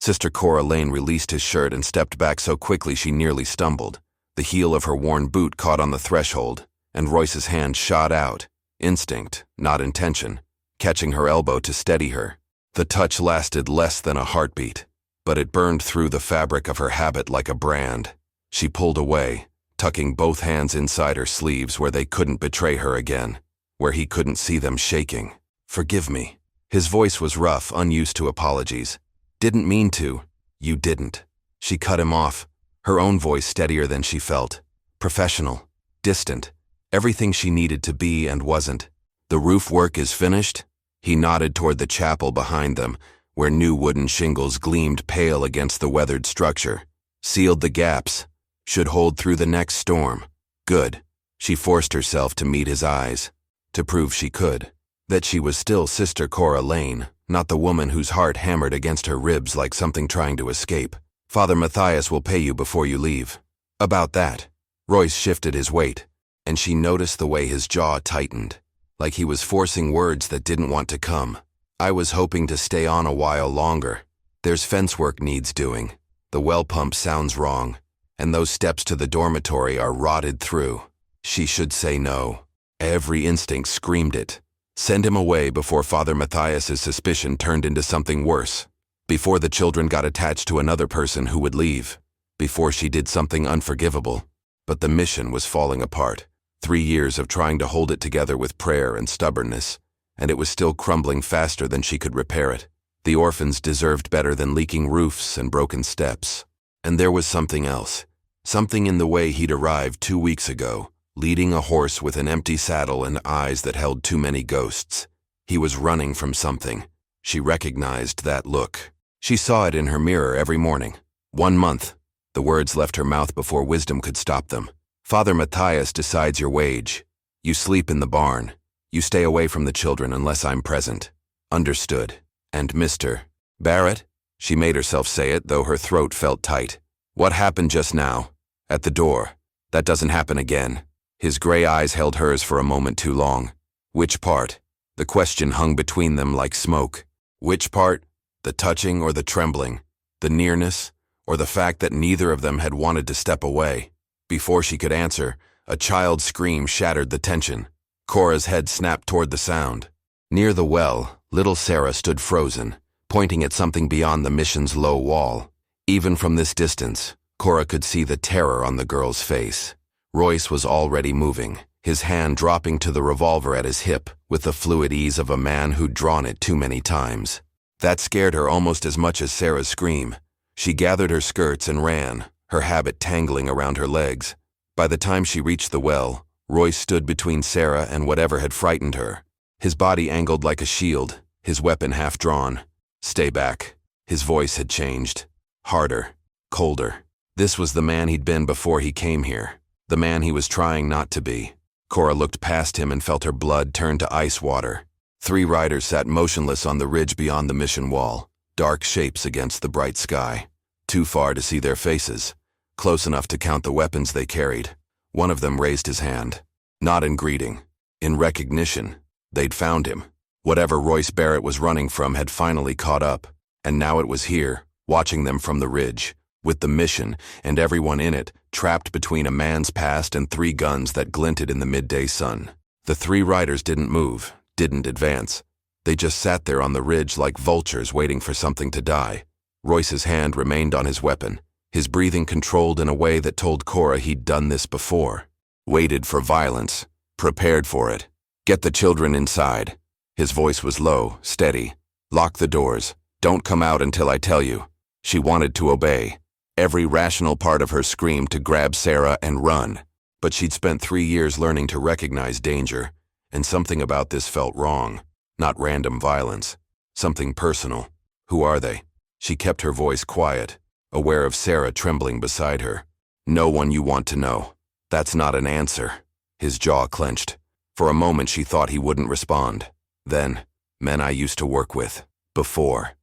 Sister Cora Lane released his shirt and stepped back so quickly she nearly stumbled. The heel of her worn boot caught on the threshold, and Royce's hand shot out, instinct, not intention, catching her elbow to steady her. The touch lasted less than a heartbeat, but it burned through the fabric of her habit like a brand. She pulled away, tucking both hands inside her sleeves where they couldn't betray her again, where he couldn't see them shaking. "Forgive me." His voice was rough, unused to apologies. "Didn't mean to." "You didn't." She cut him off, her own voice steadier than she felt. Professional, distant, everything she needed to be and wasn't. "The roof work is finished?" He nodded toward the chapel behind them, where new wooden shingles gleamed pale against the weathered structure. "Sealed the gaps. Should hold through the next storm." "Good." She forced herself to meet his eyes, to prove she could, that she was still Sister Cora Lane, not the woman whose heart hammered against her ribs like something trying to escape. "Father Matthias will pay you before you leave." "About that." Royce shifted his weight, and she noticed the way his jaw tightened, like he was forcing words that didn't want to come. "I was hoping to stay on a while longer. There's fence work needs doing. The well pump sounds wrong, and those steps to the dormitory are rotted through." She should say no. Every instinct screamed it. Send him away before Father Matthias's suspicion turned into something worse. Before the children got attached to another person who would leave. Before she did something unforgivable. But the mission was falling apart. 3 years of trying to hold it together with prayer and stubbornness, and it was still crumbling faster than she could repair it. The orphans deserved better than leaking roofs and broken steps. And there was something else. Something in the way he'd arrived 2 weeks ago, leading a horse with an empty saddle and eyes that held too many ghosts. He was running from something. She recognized that look. She saw it in her mirror every morning. 1 month. The words left her mouth before wisdom could stop them. "Father Matthias decides your wage. You sleep in the barn. You stay away from the children unless I'm present." "Understood." "And Mr. Barrett?" She made herself say it, though her throat felt tight. "What happened just now? At the door. That doesn't happen again." His gray eyes held hers for a moment too long. "Which part?" The question hung between them like smoke. Which part? The touching or the trembling? The nearness, or the fact that neither of them had wanted to step away? Before she could answer, a child's scream shattered the tension. Cora's head snapped toward the sound. Near the well, little Sarah stood frozen, pointing at something beyond the mission's low wall. Even from this distance, Cora could see the terror on the girl's face. Royce was already moving, his hand dropping to the revolver at his hip with the fluid ease of a man who'd drawn it too many times. That scared her almost as much as Sarah's scream. She gathered her skirts and ran, her habit tangling around her legs. By the time she reached the well, Royce stood between Sarah and whatever had frightened her. His body angled like a shield, his weapon half drawn. "Stay back." His voice had changed. Harder, colder. This was the man he'd been before he came here. The man he was trying not to be. Cora looked past him and felt her blood turn to ice water. 3 riders sat motionless on the ridge beyond the mission wall, dark shapes against the bright sky. Too far to see their faces, close enough to count the weapons they carried. One of them raised his hand. Not in greeting, in recognition. They'd found him. Whatever Royce Barrett was running from had finally caught up, and now it was here, watching them from the ridge, with the mission and everyone in it, trapped between a man's past and 3 guns that glinted in the midday sun. The 3 riders didn't move, didn't advance. They just sat there on the ridge like vultures waiting for something to die. Royce's hand remained on his weapon, his breathing controlled in a way that told Cora he'd done this before. Waited for violence, prepared for it. "Get the children inside." His voice was low, steady. "Lock the doors. Don't come out until I tell you." She wanted to obey. Every rational part of her screamed to grab Sarah and run. But she'd spent 3 years learning to recognize danger, and something about this felt wrong. Not random violence. Something personal. "Who are they?" She kept her voice quiet, aware of Sarah trembling beside her. "No one you want to know." "That's not an answer." His jaw clenched. For a moment she thought he wouldn't respond. Then, "Men I used to work with. Before.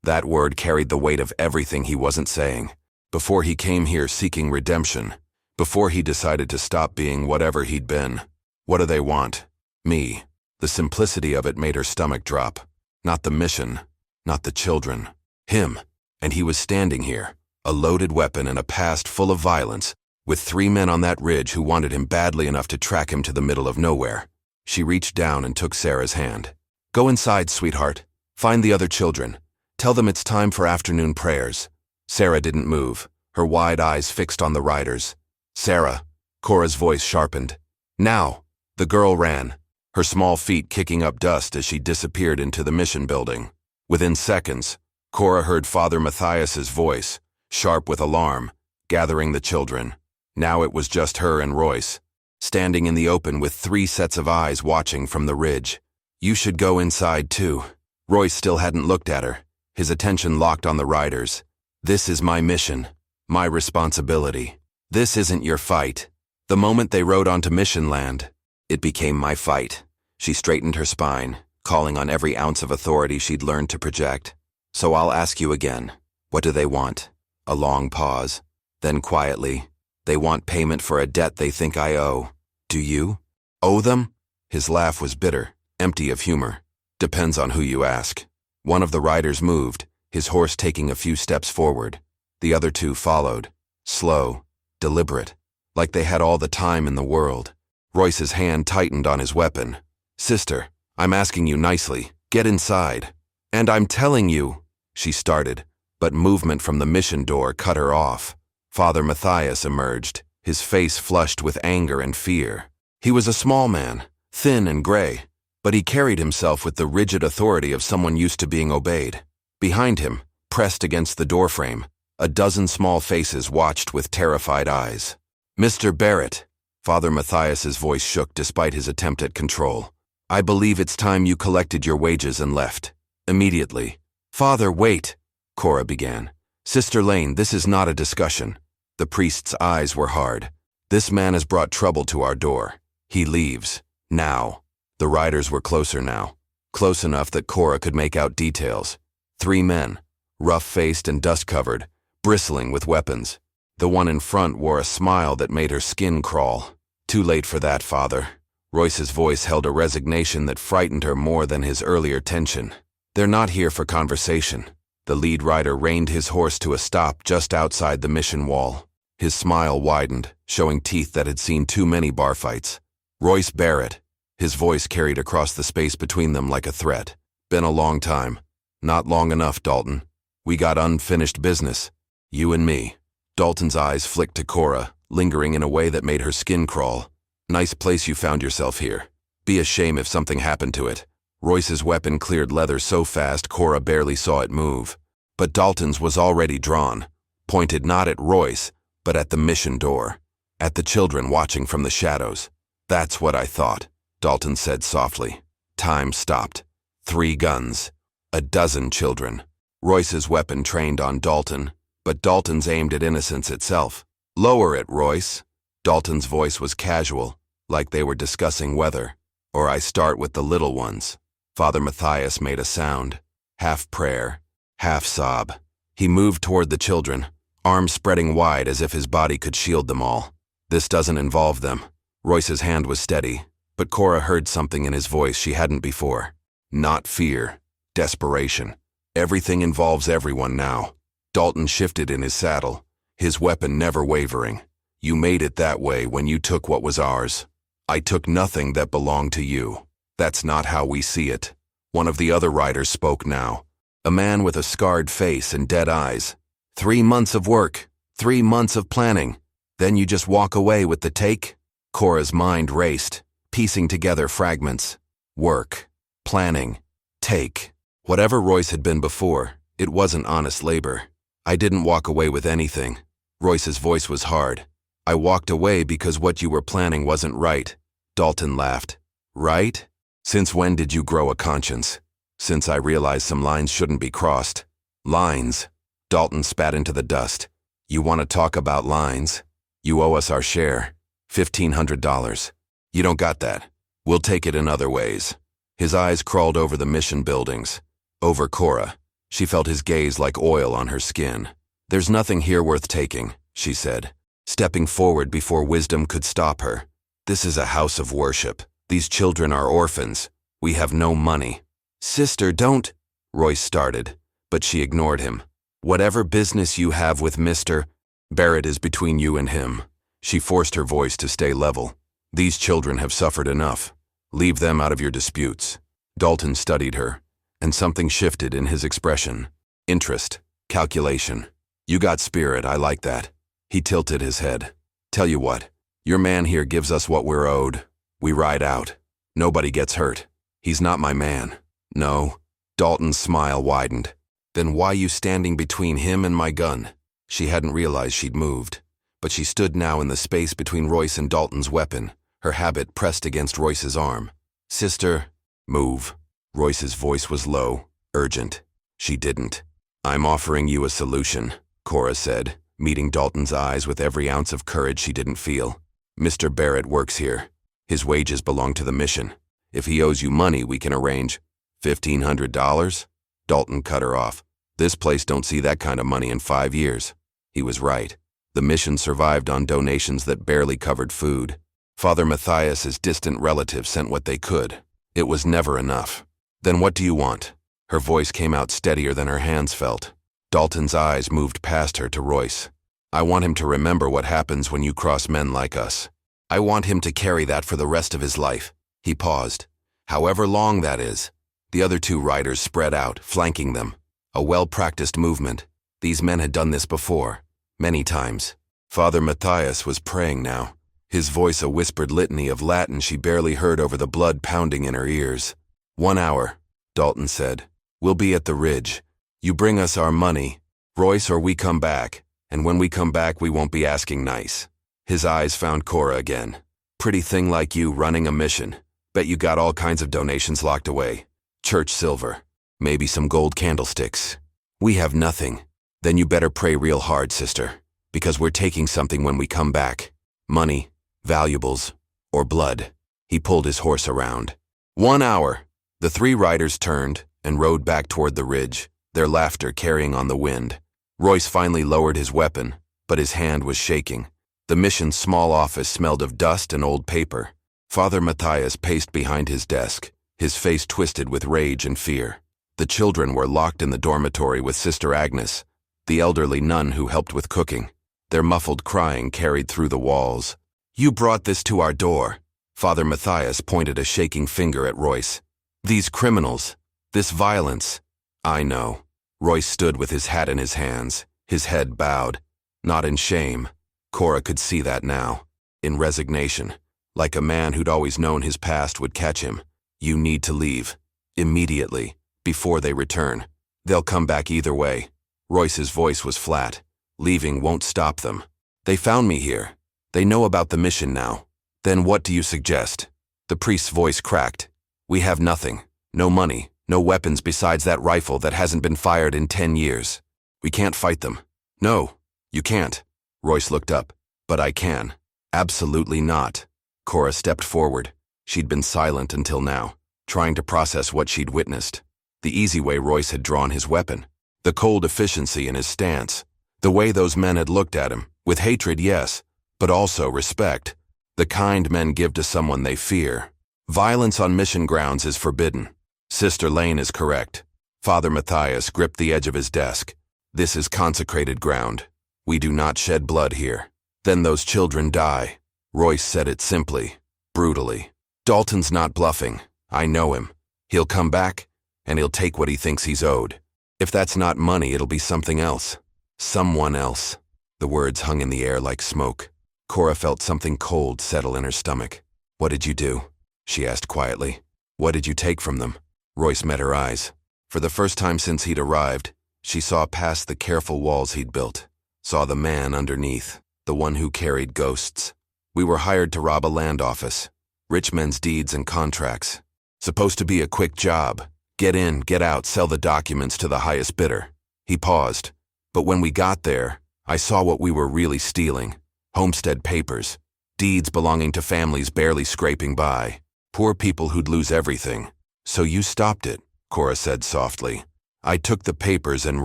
That word carried the weight of everything he wasn't saying. Before he came here seeking redemption. Before he decided to stop being whatever he'd been. "What do they want?" "Me." The simplicity of it made her stomach drop. Not the mission. Not the children. Him. And he was standing here, a loaded weapon and a past full of violence, with 3 men on that ridge who wanted him badly enough to track him to the middle of nowhere. She reached down and took Sarah's hand. "Go inside, sweetheart. Find the other children. Tell them it's time for afternoon prayers." Sarah didn't move, her wide eyes fixed on the riders. "Sarah," Cora's voice sharpened. "Now." The girl ran, her small feet kicking up dust as she disappeared into the mission building. Within seconds, Cora heard Father Matthias's voice, sharp with alarm, gathering the children. Now it was just her and Royce, standing in the open with 3 sets of eyes watching from the ridge. "You should go inside too." Royce still hadn't looked at her, his attention locked on the riders. "This is my mission, my responsibility. This isn't your fight." The moment they rode onto mission land, it became my fight. She straightened her spine, calling on every ounce of authority she'd learned to project. "So I'll ask you again. What do they want?" A long pause. Then quietly, "They want payment for a debt they think I owe. Do you owe them?" His laugh was bitter, empty of humor. "Depends on who you ask." One of the riders moved, his horse taking a few steps forward. The other 2 followed, slow, deliberate, like they had all the time in the world. Royce's hand tightened on his weapon. "Sister, I'm asking you nicely. Get inside." "And I'm telling you," she started, but movement from the mission door cut her off. Father Matthias emerged, his face flushed with anger and fear. He was a small man, thin and gray, but he carried himself with the rigid authority of someone used to being obeyed. Behind him, pressed against the doorframe, a dozen small faces watched with terrified eyes. "Mr. Barrett," Father Matthias's voice shook despite his attempt at control. "I believe it's time you collected your wages and left. Immediately." "Father, wait," Cora began. "Sister Lane, this is not a discussion." The priest's eyes were hard. "This man has brought trouble to our door. He leaves. Now." The riders were closer now, close enough that Cora could make out details. 3 men, rough-faced and dust-covered, bristling with weapons. The one in front wore a smile that made her skin crawl. "Too late for that, Father." Royce's voice held a resignation that frightened her more than his earlier tension. "They're not here for conversation." The lead rider reined his horse to a stop just outside the mission wall. His smile widened, showing teeth that had seen too many bar fights. "Royce Barrett." His voice carried across the space between them like a threat. "Been a long time." "Not long enough, Dalton. We got unfinished business. You and me." Dalton's eyes flicked to Cora, lingering in a way that made her skin crawl. "Nice place you found yourself here. Be a shame if something happened to it." Royce's weapon cleared leather so fast Cora barely saw it move. But Dalton's was already drawn, pointed not at Royce, but at the mission door, at the children watching from the shadows. "That's what I thought," Dalton said softly. Time stopped. 3 guns. A dozen children. Royce's weapon trained on Dalton, but Dalton's aimed at innocence itself. "Lower it, Royce." Dalton's voice was casual, like they were discussing weather. "Or I start with the little ones." Father Matthias made a sound, half prayer, half sob. He moved toward the children, arms spreading wide as if his body could shield them all. "This doesn't involve them." Royce's hand was steady, but Cora heard something in his voice she hadn't before. Not fear, desperation. "Everything involves everyone now." Dalton shifted in his saddle, his weapon never wavering. "You made it that way when you took what was ours. I took nothing that belonged to you. That's not how we see it." One of the other riders spoke now, a man with a scarred face and dead eyes. 3 months of work, 3 months of planning. Then you just walk away with the take?" Cora's mind raced, piecing together fragments. Work, planning, take. Whatever Royce had been before, it wasn't honest labor. "I didn't walk away with anything." Royce's voice was hard. "I walked away because what you were planning wasn't right." Dalton laughed. "Right? Since when did you grow a conscience?" "Since I realized some lines shouldn't be crossed." "Lines?" Dalton spat into the dust. "You want to talk about lines? You owe us our share. $1,500. You don't got that. We'll take it in other ways." His eyes crawled over the mission buildings, over Cora. She felt his gaze like oil on her skin. "There's nothing here worth taking," she said, stepping forward before wisdom could stop her. "This is a house of worship. These children are orphans. We have no money." "Sister, don't," Royce started, but she ignored him. Whatever business you have with Mr. Barrett is between you and him. She forced her voice to stay level. These children have suffered enough. Leave them out of your disputes. Dalton studied her, and something shifted in his expression. Interest. Calculation. You got spirit, I like that. He tilted his head. Tell you what, your man here gives us what we're owed. We ride out. Nobody gets hurt. He's not my man. No. Dalton's smile widened. Then why you standing between him and my gun? She hadn't realized she'd moved, but she stood now in the space between Royce and Dalton's weapon, her habit pressed against Royce's arm. Sister, move. Royce's voice was low, urgent. She didn't. I'm offering you a solution, Cora said, meeting Dalton's eyes with every ounce of courage she didn't feel. Mr. Barrett works here. His wages belong to the mission. If he owes you money, we can arrange. $1,500? Dalton cut her off. This place don't see that kind of money in 5 years. He was right. The mission survived on donations that barely covered food. Father Matthias's distant relatives sent what they could. It was never enough. Then what do you want? Her voice came out steadier than her hands felt. Dalton's eyes moved past her to Royce. I want him to remember what happens when you cross men like us. I want him to carry that for the rest of his life. He paused. However long that is. The other two riders spread out, flanking them. A well-practiced movement. These men had done this before, many times. Father Matthias was praying now, his voice a whispered litany of Latin she barely heard over the blood pounding in her ears. 1 hour, Dalton said. We'll be at the ridge. You bring us our money, Royce, or we come back, and when we come back we won't be asking nice. His eyes found Cora again. Pretty thing like you running a mission. Bet you got all kinds of donations locked away. Church silver. Maybe some gold candlesticks. We have nothing. Then you better pray real hard, sister, because we're taking something when we come back. Money, valuables, or blood. He pulled his horse around. 1 hour. The 3 riders turned and rode back toward the ridge, their laughter carrying on the wind. Royce finally lowered his weapon, but his hand was shaking. The mission's small office smelled of dust and old paper. Father Matthias paced behind his desk, his face twisted with rage and fear. The children were locked in the dormitory with Sister Agnes, the elderly nun who helped with cooking. Their muffled crying carried through the walls. You brought this to our door. Father Matthias pointed a shaking finger at Royce. These criminals, this violence. I know. Royce stood with his hat in his hands, his head bowed. Not in shame. Cora could see that now. In resignation, like a man who'd always known his past would catch him. You need to leave. Immediately. Before they return. They'll come back either way. Royce's voice was flat. Leaving won't stop them. They found me here. They know about the mission now. Then what do you suggest? The priest's voice cracked. We have nothing. No money, no weapons besides that rifle that hasn't been fired in 10 years. We can't fight them. No, you can't. Royce looked up. But I can. Absolutely not. Cora stepped forward. She'd been silent until now, trying to process what she'd witnessed. The easy way Royce had drawn his weapon. The cold efficiency in his stance. The way those men had looked at him, with hatred, yes, but also respect. The kind men give to someone they fear. Violence on mission grounds is forbidden. Sister Lane is correct. Father Matthias gripped the edge of his desk. This is consecrated ground. We do not shed blood here. Then those children die. Royce said it simply, brutally. Dalton's not bluffing. I know him. He'll come back, and he'll take what he thinks he's owed. If that's not money, it'll be something else. Someone else. The words hung in the air like smoke. Cora felt something cold settle in her stomach. What did you do? She asked quietly. What did you take from them? Royce met her eyes. For the first time since he'd arrived, she saw past the careful walls he'd built. Saw the man underneath, the one who carried ghosts. We were hired to rob a land office. Rich men's deeds and contracts. Supposed to be a quick job. Get in, get out, sell the documents to the highest bidder. He paused. But when we got there, I saw what we were really stealing. Homestead papers. Deeds belonging to families barely scraping by. Poor people who'd lose everything. So you stopped it, Cora said softly. I took the papers and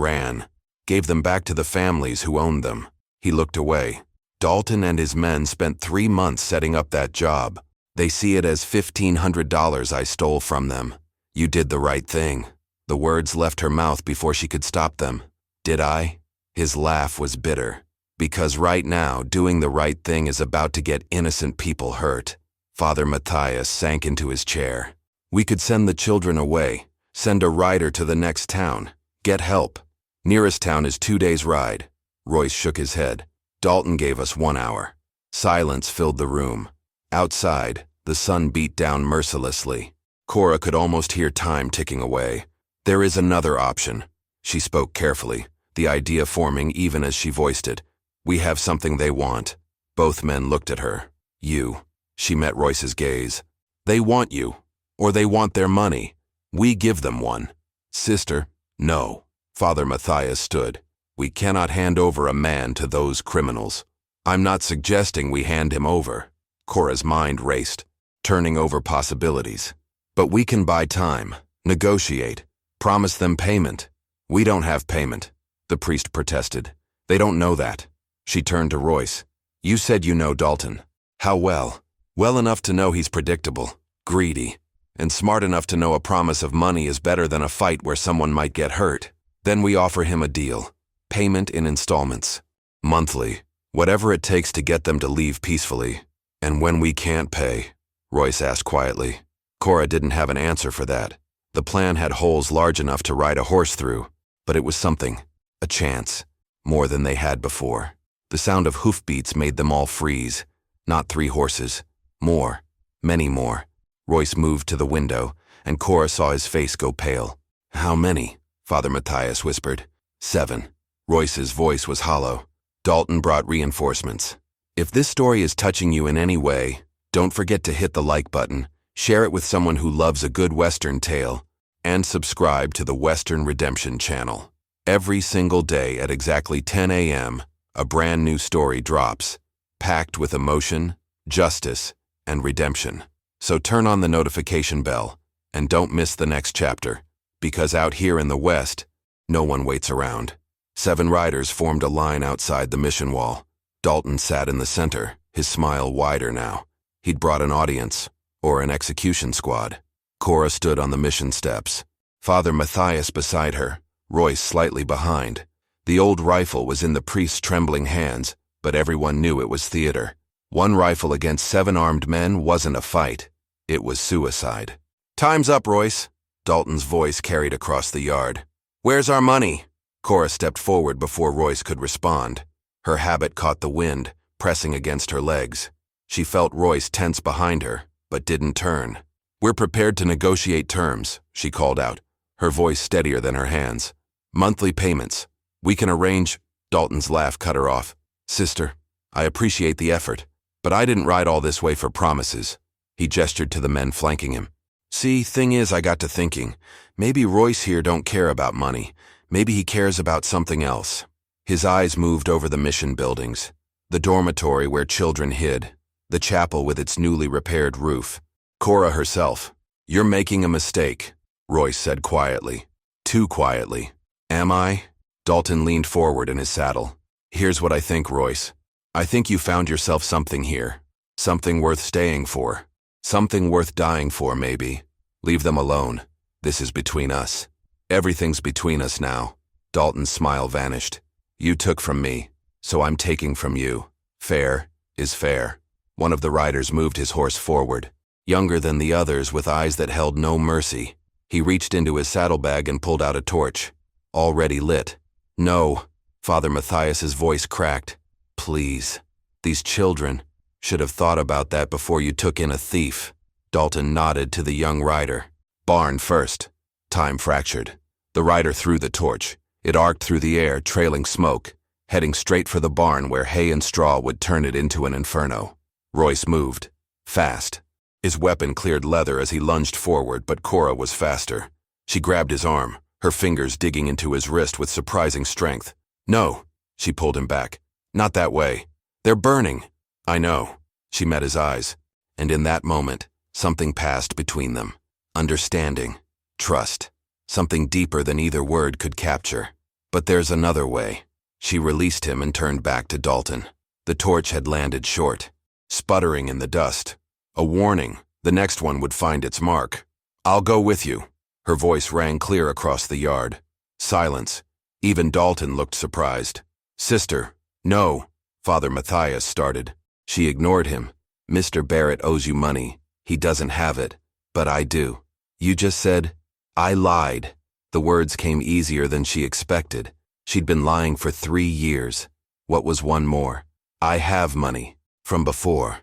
ran. Gave them back to the families who owned them. He looked away. Dalton and his men spent 3 months setting up that job. They see it as $1,500 I stole from them. You did the right thing. The words left her mouth before she could stop them. Did I? His laugh was bitter. Because right now, doing the right thing is about to get innocent people hurt. Father Matthias sank into his chair. We could send the children away, send a rider to the next town, get help. Nearest town is 2 days' ride. Royce shook his head. Dalton gave us 1 hour. Silence filled the room. Outside, the sun beat down mercilessly. Cora could almost hear time ticking away. There is another option. She spoke carefully, the idea forming even as she voiced it. We have something they want. Both men looked at her. You. She met Royce's gaze. They want you, or they want their money. We give them one. Sister, no. Father Matthias stood. We cannot hand over a man to those criminals. I'm not suggesting we hand him over. Cora's mind raced, turning over possibilities. But we can buy time, negotiate, promise them payment. We don't have payment, the priest protested. They don't know that. She turned to Royce. You said you know Dalton. How well? Well enough to know he's predictable, greedy, and smart enough to know a promise of money is better than a fight where someone might get hurt. Then we offer him a deal. Payment in installments. Monthly. Whatever it takes to get them to leave peacefully. And when we can't pay, Royce asked quietly. Cora didn't have an answer for that. The plan had holes large enough to ride a horse through, but it was something, a chance, more than they had before. The sound of hoofbeats made them all freeze. Not 3 horses. More. Many more. Royce moved to the window, and Cora saw his face go pale. How many? Father Matthias whispered. 7. Royce's voice was hollow. Dalton brought reinforcements. If this story is touching you in any way, don't forget to hit the like button, share it with someone who loves a good Western tale, and subscribe to the Western Redemption channel. Every single day at exactly 10 a.m., a brand new story drops, packed with emotion, justice, and redemption. So turn on the notification bell, and don't miss the next chapter, because out here in the West, no one waits around. 7 riders formed a line outside the mission wall. Dalton sat in the center, his smile wider now. He'd brought an audience, or an execution squad. Cora stood on the mission steps. Father Matthias beside her, Royce slightly behind. The old rifle was in the priest's trembling hands, but everyone knew it was theater. 1 rifle against 7 armed men wasn't a fight. It was suicide. Time's up, Royce. Dalton's voice carried across the yard. Where's our money? Cora stepped forward before Royce could respond. Her habit caught the wind, pressing against her legs. She felt Royce tense behind her, but didn't turn. We're prepared to negotiate terms, she called out, her voice steadier than her hands. Monthly payments. We can arrange. Dalton's laugh cut her off. Sister, I appreciate the effort, but I didn't ride all this way for promises. He gestured to the men flanking him. See, thing is, I got to thinking, maybe Royce here don't care about money. Maybe he cares about something else. His eyes moved over the mission buildings, the dormitory where children hid, the chapel with its newly repaired roof. Cora herself. You're making a mistake, Royce said quietly. Too quietly. Am I? Dalton leaned forward in his saddle. Here's what I think, Royce. I think you found yourself something here. Something worth staying for. Something worth dying for, maybe. Leave them alone. This is between us. Everything's between us now. Dalton's smile vanished. You took from me, so I'm taking from you. Fair is fair. One of the riders moved his horse forward. Younger than the others, with eyes that held no mercy. He reached into his saddlebag and pulled out a torch. Already lit. No. Father Matthias's voice cracked. Please. These children should have thought about that before you took in a thief. Dalton nodded to the young rider. Barn first. Time fractured. The rider threw the torch. It arced through the air, trailing smoke, heading straight for the barn where hay and straw would turn it into an inferno. Royce moved. Fast. His weapon cleared leather as he lunged forward, but Cora was faster. She grabbed his arm, her fingers digging into his wrist with surprising strength. No, she pulled him back. Not that way. They're burning. I know. She met his eyes, and in that moment, something passed between them. Understanding. Trust. Something deeper than either word could capture. But there's another way. She released him and turned back to Dalton. The torch had landed short, sputtering in the dust. A warning. The next one would find its mark. I'll go with you. Her voice rang clear across the yard. Silence. Even Dalton looked surprised. Sister, no, Father Matthias started. She ignored him. Mr. Barrett owes you money. He doesn't have it. But I do. You just said, I lied. The words came easier than she expected. She'd been lying for 3 years. What was one more? I have money. From before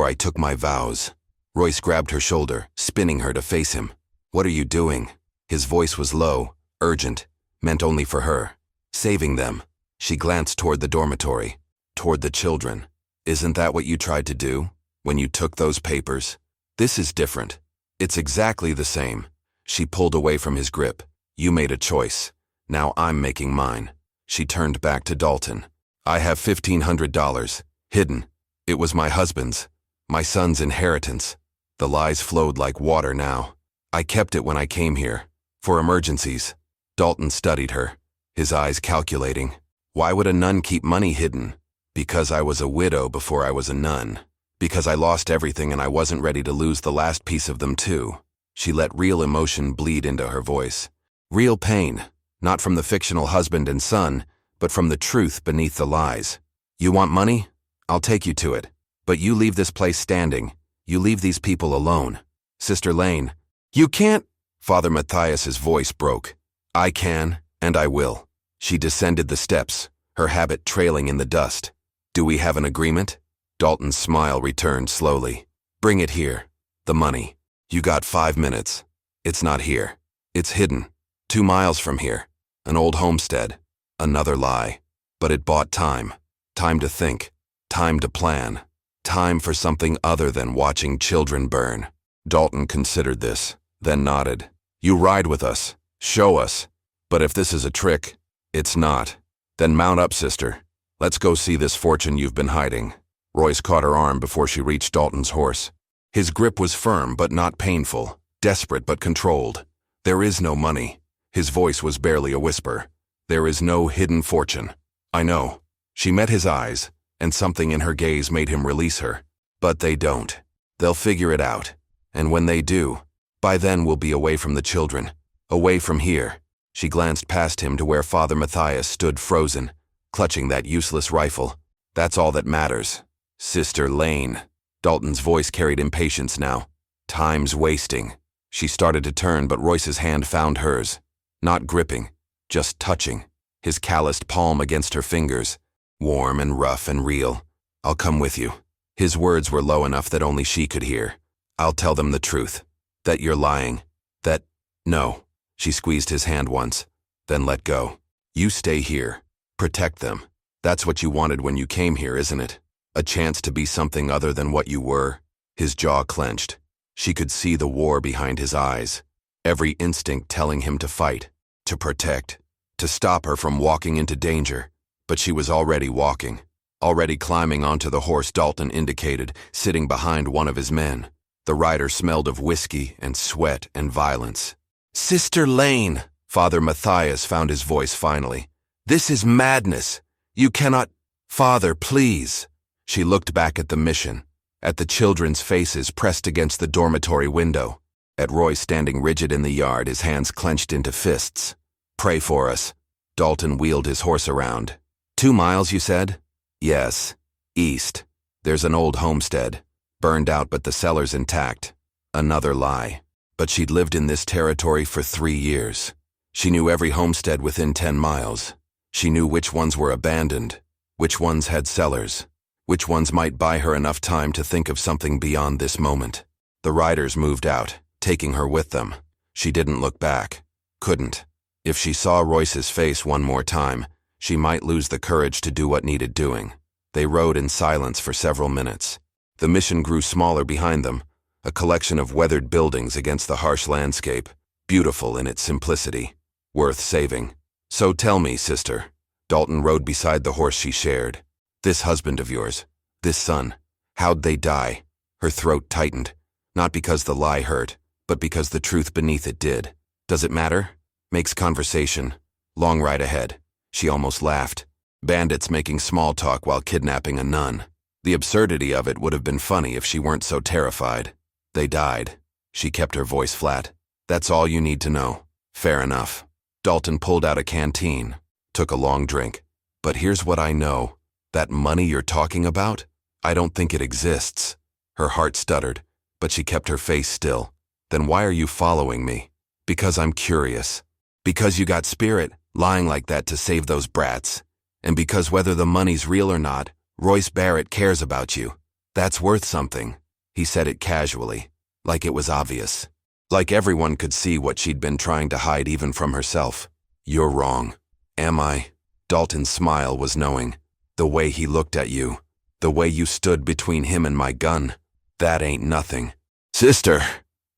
I took my vows. Royce grabbed her shoulder, spinning her to face him. What are you doing? His voice was low, urgent, meant only for her. Saving them. She glanced toward the dormitory, toward the children. Isn't that what you tried to do, when you took those papers? This is different. It's exactly the same. She pulled away from his grip. You made a choice. Now I'm making mine. She turned back to Dalton. I have $1,500, hidden. It was my husband's, my son's inheritance. The lies flowed like water now. I kept it when I came here, for emergencies. Dalton studied her, his eyes calculating. Why would a nun keep money hidden? Because I was a widow before I was a nun. Because I lost everything and I wasn't ready to lose the last piece of them too. She let real emotion bleed into her voice. Real pain, not from the fictional husband and son, but from the truth beneath the lies. You want money? I'll take you to it. But you leave this place standing. You leave these people alone. Sister Lane. You can't. Father Matthias's voice broke. I can, and I will. She descended the steps, her habit trailing in the dust. Do we have an agreement? Dalton's smile returned slowly. Bring it here. The money. You got 5 minutes. It's not here. It's hidden. 2 miles from here. An old homestead. Another lie. But it bought time. Time to think. Time to plan. Time for something other than watching children burn. Dalton considered this, then nodded. You ride with us. Show us. But if this is a trick, it's not. Then mount up, sister. Let's go see this fortune you've been hiding. Royce caught her arm before she reached Dalton's horse. His grip was firm but not painful, desperate but controlled. There is no money. His voice was barely a whisper. There is no hidden fortune. I know. She met his eyes, and something in her gaze made him release her. But they don't. They'll figure it out. And when they do, by then we'll be away from the children. Away from here. She glanced past him to where Father Matthias stood frozen, clutching that useless rifle. That's all that matters. Sister Lane. Dalton's voice carried impatience now. Time's wasting. She started to turn, but Royce's hand found hers. Not gripping, just touching. His calloused palm against her fingers. Warm and rough and real. I'll come with you. His words were low enough that only she could hear. I'll tell them the truth. That you're lying. That... No. She squeezed his hand once, then let go. You stay here. Protect them. That's what you wanted when you came here, isn't it? A chance to be something other than what you were. His jaw clenched. She could see the war behind his eyes. Every instinct telling him to fight, to protect, to stop her from walking into danger. But she was already walking, already climbing onto the horse Dalton indicated, sitting behind one of his men. The rider smelled of whiskey and sweat and violence. Sister Lane! Father Matthias found his voice finally. This is madness. You cannot... Father, please. She looked back at the mission, at the children's faces pressed against the dormitory window, at Royce standing rigid in the yard, his hands clenched into fists. Pray for us. Dalton wheeled his horse around. 2 miles, you said? Yes. East. There's an old homestead. Burned out but the cellars intact. Another lie. But she'd lived in this territory for 3 years. She knew every homestead within 10 miles. She knew which ones were abandoned, which ones had cellars, which ones might buy her enough time to think of something beyond this moment. The riders moved out, taking her with them. She didn't look back. Couldn't. If she saw Royce's face one more time, she might lose the courage to do what needed doing. They rode in silence for several minutes. The mission grew smaller behind them, a collection of weathered buildings against the harsh landscape, beautiful in its simplicity, worth saving. So tell me, sister. Dalton rode beside the horse she shared. This husband of yours, this son, how'd they die? Her throat tightened, not because the lie hurt, but because the truth beneath it did. Does it matter? Makes conversation. Long ride ahead. She almost laughed. Bandits making small talk while kidnapping a nun. The absurdity of it would have been funny if she weren't so terrified. They died. She kept her voice flat. That's all you need to know. Fair enough. Dalton pulled out a canteen, took a long drink. But here's what I know. That money you're talking about? I don't think it exists. Her heart stuttered, but she kept her face still. Then why are you following me? Because I'm curious. Because you got spirit, lying like that to save those brats. And because whether the money's real or not, Royce Barrett cares about you. That's worth something. He said it casually, like it was obvious. Like everyone could see what she'd been trying to hide even from herself. You're wrong. Am I? Dalton's smile was knowing. The way he looked at you. The way you stood between him and my gun. That ain't nothing. Sister!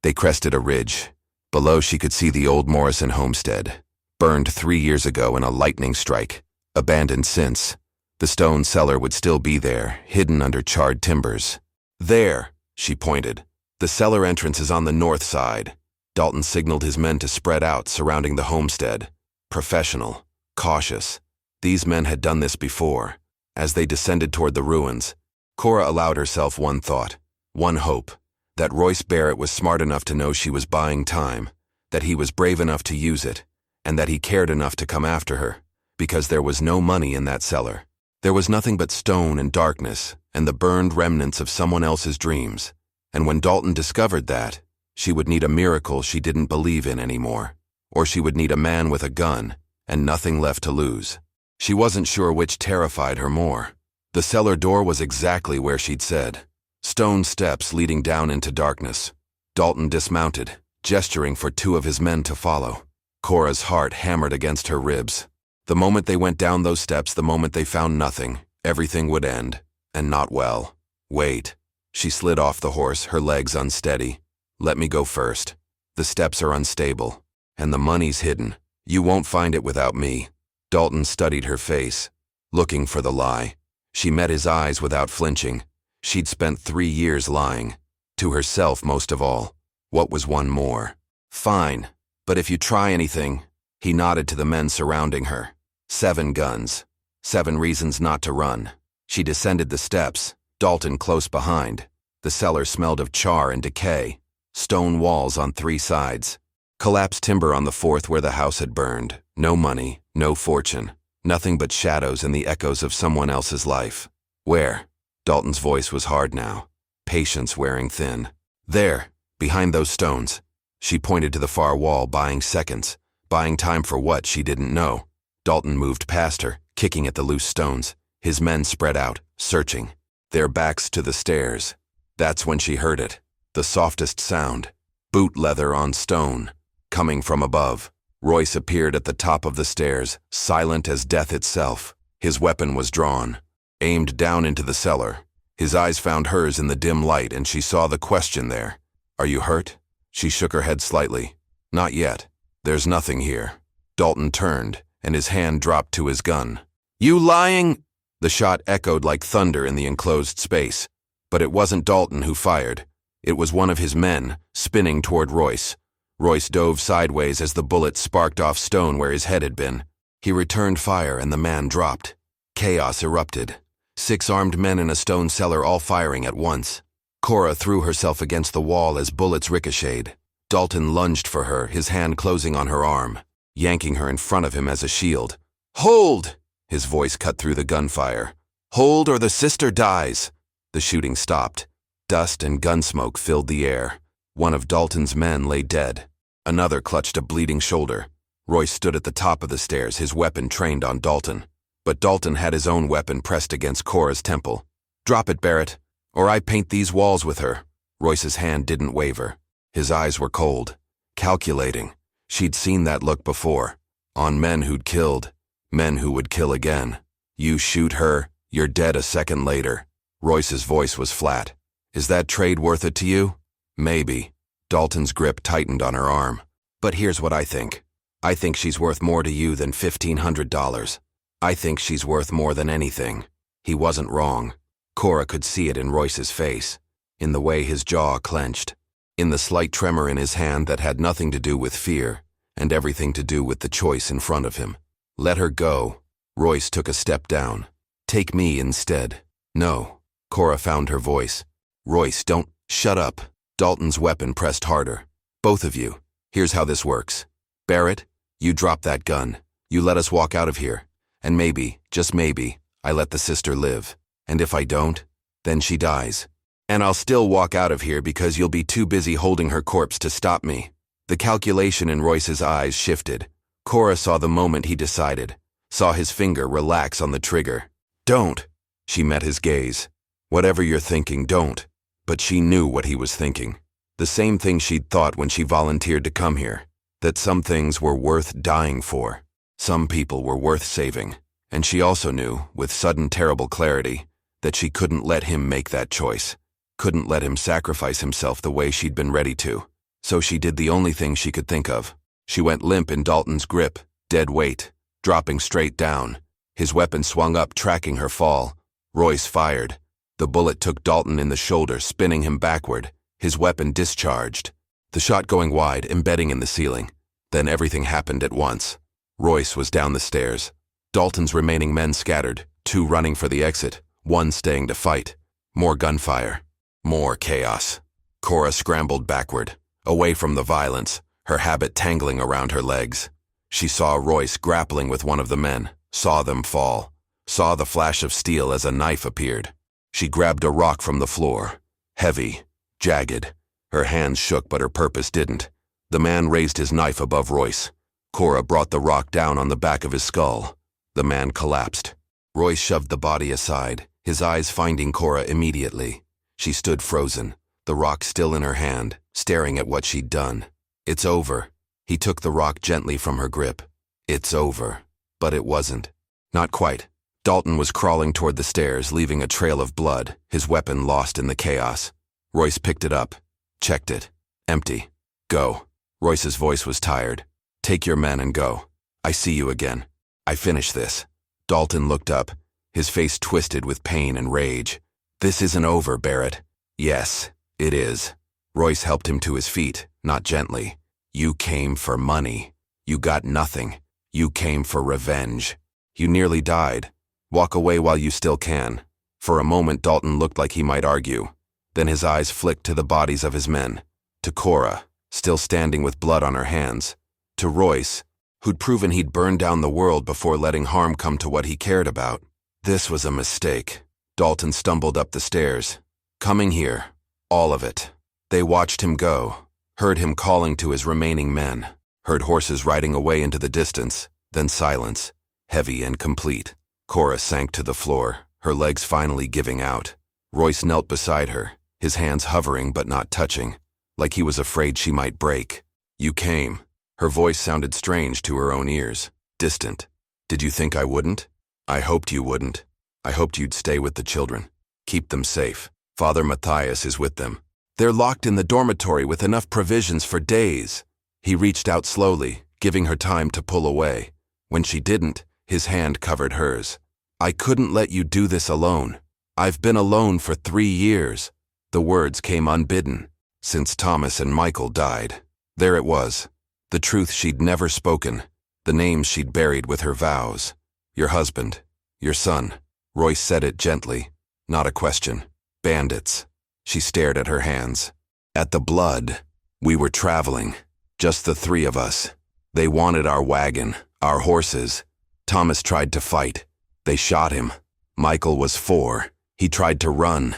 They crested a ridge. Below she could see the old Morrison homestead. Burned 3 years ago in a lightning strike. Abandoned since. The stone cellar would still be there, hidden under charred timbers. There, she pointed. The cellar entrance is on the north side. Dalton signaled his men to spread out, surrounding the homestead. Professional. Cautious. These men had done this before. As they descended toward the ruins, Cora allowed herself one thought, one hope, that Royce Barrett was smart enough to know she was buying time, that he was brave enough to use it, and that he cared enough to come after her, because there was no money in that cellar. There was nothing but stone and darkness, and the burned remnants of someone else's dreams. And when Dalton discovered that, she would need a miracle she didn't believe in anymore, or she would need a man with a gun, and nothing left to lose. She wasn't sure which terrified her more. The cellar door was exactly where she'd said. Stone steps leading down into darkness. Dalton dismounted, gesturing for 2 of his men to follow. Cora's heart hammered against her ribs. The moment they went down those steps, the moment they found nothing, everything would end, and not well. Wait. She slid off the horse, her legs unsteady. Let me go first. The steps are unstable, and the money's hidden. You won't find it without me. Dalton studied her face, looking for the lie. She met his eyes without flinching. She'd spent 3 years lying. To herself most of all. What was one more? Fine, but if you try anything, he nodded to the men surrounding her. 7 guns. 7 reasons not to run. She descended the steps, Dalton close behind. The cellar smelled of char and decay. Stone walls on 3 sides. Collapsed timber on the 4th where the house had burned. No money, no fortune. Nothing but shadows and the echoes of someone else's life. Where? Dalton's voice was hard now. Patience wearing thin. There, behind those stones. She pointed to the far wall, buying seconds. Buying time for what, she didn't know. Dalton moved past her, kicking at the loose stones. His men spread out, searching. Their backs to the stairs. That's when she heard it. The softest sound. Boot leather on stone. Coming from above. Royce appeared at the top of the stairs, silent as death itself. His weapon was drawn, aimed down into the cellar. His eyes found hers in the dim light, and she saw the question there. Are you hurt? She shook her head slightly. Not yet. There's nothing here. Dalton turned, and his hand dropped to his gun. You lying? The shot echoed like thunder in the enclosed space. But it wasn't Dalton who fired. It was one of his men, spinning toward Royce. Royce dove sideways as the bullet sparked off stone where his head had been. He returned fire and the man dropped. Chaos erupted. 6 armed men in a stone cellar all firing at once. Cora threw herself against the wall as bullets ricocheted. Dalton lunged for her, his hand closing on her arm, yanking her in front of him as a shield. Hold! His voice cut through the gunfire. Hold or the sister dies! The shooting stopped. Dust and gun smoke filled the air. One of Dalton's men lay dead. Another clutched a bleeding shoulder. Royce stood at the top of the stairs, his weapon trained on Dalton. But Dalton had his own weapon pressed against Cora's temple. Drop it, Barrett, or I paint these walls with her. Royce's hand didn't waver. His eyes were cold, calculating. She'd seen that look before. On men who'd killed, men who would kill again. You shoot her, you're dead a second later. Royce's voice was flat. Is that trade worth it to you? Maybe. Dalton's grip tightened on her arm. But here's what I think. I think she's worth more to you than $1,500. I think she's worth more than anything. He wasn't wrong. Cora could see it in Royce's face, in the way his jaw clenched, in the slight tremor in his hand that had nothing to do with fear and everything to do with the choice in front of him. Let her go. Royce took a step down. Take me instead. No. Cora found her voice. Royce, don't. Shut up. Dalton's weapon pressed harder. Both of you. Here's how this works. Barrett, you drop that gun. You let us walk out of here. And maybe, just maybe, I let the sister live. And if I don't, then she dies. And I'll still walk out of here because you'll be too busy holding her corpse to stop me. The calculation in Royce's eyes shifted. Cora saw the moment he decided, saw his finger relax on the trigger. Don't. She met his gaze. Whatever you're thinking, don't. But she knew what he was thinking. The same thing she'd thought when she volunteered to come here. That some things were worth dying for. Some people were worth saving. And she also knew, with sudden terrible clarity, that she couldn't let him make that choice. Couldn't let him sacrifice himself the way she'd been ready to. So she did the only thing she could think of. She went limp in Dalton's grip, dead weight, dropping straight down. His weapon swung up, tracking her fall. Royce fired. The bullet took Dalton in the shoulder, spinning him backward. His weapon discharged. The shot going wide, embedding in the ceiling. Then everything happened at once. Royce was down the stairs. Dalton's remaining men scattered, 2 running for the exit, 1 staying to fight. More gunfire. More chaos. Cora scrambled backward, away from the violence, her habit tangling around her legs. She saw Royce grappling with one of the men, saw them fall, saw the flash of steel as a knife appeared. She grabbed a rock from the floor, heavy, jagged. Her hands shook, but her purpose didn't. The man raised his knife above Royce. Cora brought the rock down on the back of his skull. The man collapsed. Royce shoved the body aside, his eyes finding Cora immediately. She stood frozen, the rock still in her hand, staring at what she'd done. It's over. He took the rock gently from her grip. It's over. But it wasn't. Not quite. Dalton was crawling toward the stairs, leaving a trail of blood, his weapon lost in the chaos. Royce picked it up, checked it. Empty. Go. Royce's voice was tired. Take your men and go. I see you again. I finish this. Dalton looked up, his face twisted with pain and rage. This isn't over, Barrett. Yes, it is. Royce helped him to his feet, not gently. You came for money. You got nothing. You came for revenge. You nearly died. Walk away while you still can. For a moment, Dalton looked like he might argue. Then his eyes flicked to the bodies of his men. To Cora, still standing with blood on her hands. To Royce, who'd proven he'd burn down the world before letting harm come to what he cared about. This was a mistake. Dalton stumbled up the stairs. Coming here. All of it. They watched him go, heard him calling to his remaining men, heard horses riding away into the distance, then silence, heavy and complete. Cora sank to the floor, her legs finally giving out. Royce knelt beside her, his hands hovering but not touching, like he was afraid she might break. You came. Her voice sounded strange to her own ears, distant. Did you think I wouldn't? I hoped you wouldn't. I hoped you'd stay with the children. Keep them safe. Father Matthias is with them. They're locked in the dormitory with enough provisions for days. He reached out slowly, giving her time to pull away. When she didn't, his hand covered hers. I couldn't let you do this alone. I've been alone for 3 years. The words came unbidden. Since Thomas and Michael died. There it was. The truth she'd never spoken. The names she'd buried with her vows. Your husband. Your son. Royce said it gently. Not a question. Bandits. She stared at her hands. At the blood. We were traveling. Just the 3 of us. They wanted our wagon, our horses. Thomas tried to fight. They shot him. Michael was 4. He tried to run.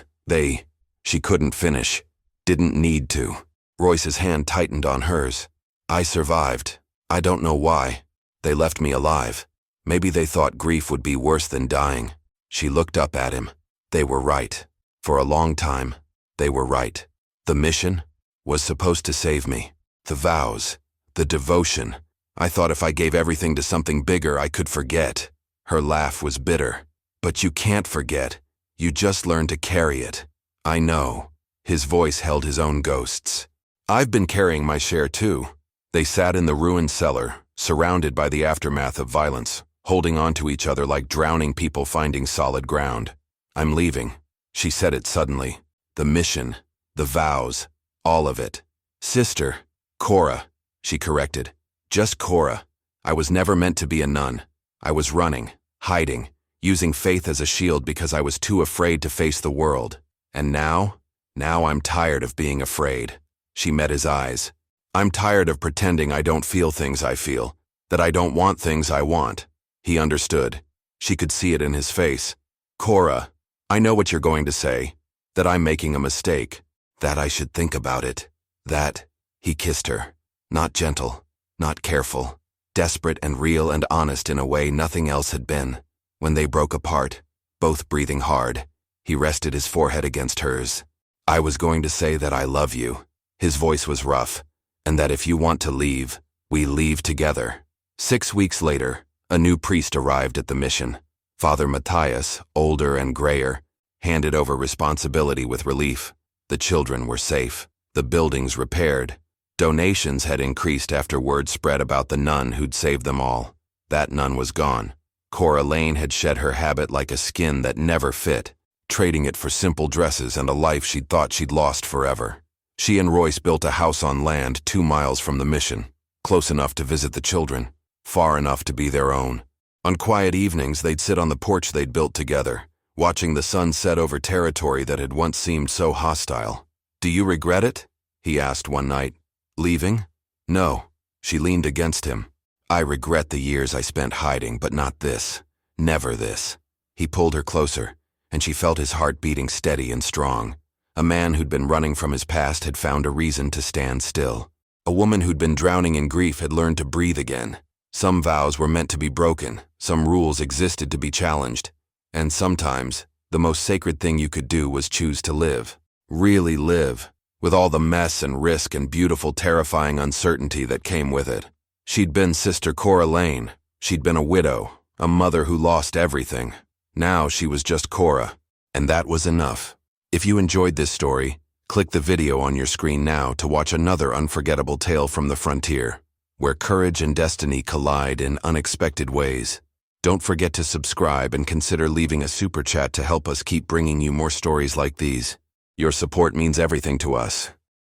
She couldn't finish. Didn't need to. Royce's hand tightened on hers. I survived. I don't know why. They left me alive. Maybe they thought grief would be worse than dying. She looked up at him. They were right. For a long time, they were right. The mission was supposed to save me. The vows, the devotion. I thought if I gave everything to something bigger, I could forget. Her laugh was bitter. But you can't forget. You just learn to carry it. I know. His voice held his own ghosts. I've been carrying my share too. They sat in the ruined cellar, surrounded by the aftermath of violence, holding on to each other like drowning people finding solid ground. I'm leaving. She said it suddenly. The mission, the vows, all of it. Sister, Cora, she corrected. Just Cora. I was never meant to be a nun. I was running, hiding, using faith as a shield because I was too afraid to face the world. And now I'm tired of being afraid. She met his eyes. I'm tired of pretending I don't feel things I feel, that I don't want things I want. He understood. She could see it in his face. Cora, I know what you're going to say, that I'm making a mistake, that I should think about it, that... He kissed her. Not gentle, not careful, desperate and real and honest in a way nothing else had been. When they broke apart, both breathing hard, he rested his forehead against hers. I was going to say that I love you. His voice was rough, and that if you want to leave, we leave together. 6 weeks later, a new priest arrived at the mission. Father Matthias, older and grayer, handed over responsibility with relief. The children were safe, the buildings repaired. Donations had increased after word spread about the nun who'd saved them all. That nun was gone. Cora Lane had shed her habit like a skin that never fit, trading it for simple dresses and a life she'd thought she'd lost forever. She and Royce built a house on land 2 miles from the mission, close enough to visit the children, far enough to be their own. On quiet evenings, they'd sit on the porch they'd built together, watching the sun set over territory that had once seemed so hostile. "Do you regret it?" he asked one night. "Leaving?" "No." She leaned against him. "I regret the years I spent hiding, but not this. Never this." He pulled her closer, and she felt his heart beating steady and strong. A man who'd been running from his past had found a reason to stand still. A woman who'd been drowning in grief had learned to breathe again. Some vows were meant to be broken, some rules existed to be challenged, and sometimes the most sacred thing you could do was choose to live. Really live, with all the mess and risk and beautiful, terrifying uncertainty that came with it. She'd been Sister Cora Lane. She'd been a widow, a mother who lost everything. Now she was just Cora, and that was enough. If you enjoyed this story, click the video on your screen now to watch another unforgettable tale from the frontier, where courage and destiny collide in unexpected ways. Don't forget to subscribe and consider leaving a super chat to help us keep bringing you more stories like these. Your support means everything to us.